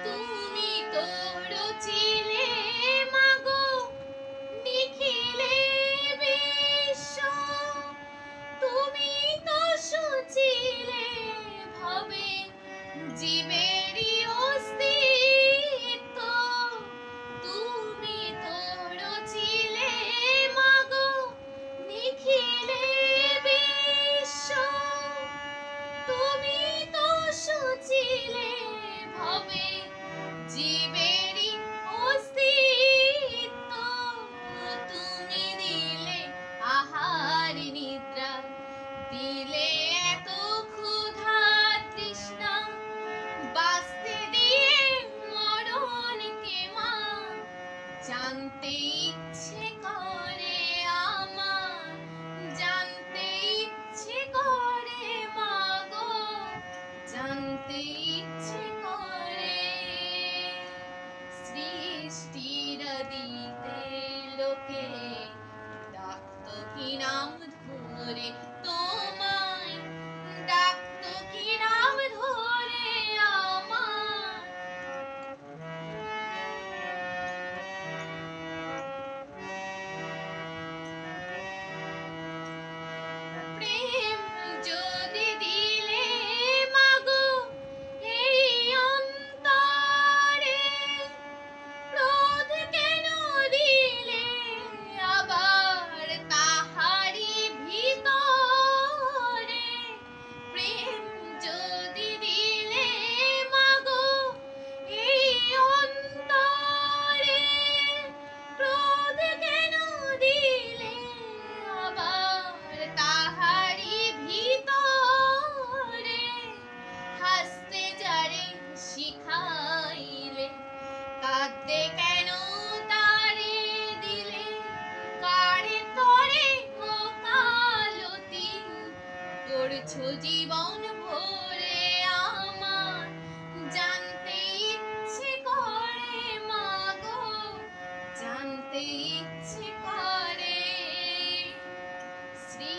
তুমি তো রচিলে মাগো নিখিলে বিশ্ব, তুমি তো সূচিলে ভবে জীবেরই অস্তিত্ব, তুমি তো রচিলে মাগো নিখিলে বিশ্ব, তুমি তো সূচিলে ভবে জীবেরই অস্তিত্ব, তুমি দিলে আহার নিদ্রা, দিলে এত ক্ষুধা তৃষ্ণা, বাঁচতে দিয়ে মরণকে মা, জানতে ইচ্ছে করে আমার, জানতে ইচ্ছে করে মা গো, জানতে ইচ্ছে করে। সৃষ্টির আদিতে লোকে ডাকতো কি নাম ধরে তোমায়, ডাকতো কি নাম ধরে আমার। প্রেম যদি দিলে মাগো এই অন্তরে, ক্রোধ কেন দিলে আবার তাহারি ভিতরে, প্রেম যদি দিলে মাগো এই অন্তরে, ক্রোধ কেন দিলে আবার তাহারি ভিতরে, হাসতে যারে শিখাইলে কাঁদতে কেন তারে দিলে, কারে তরে ও কালতি করছো জীবন ভরে আমার, জানতে ইচ্ছে করে মাগো, জানতে ইচ্ছে করে। শ্রী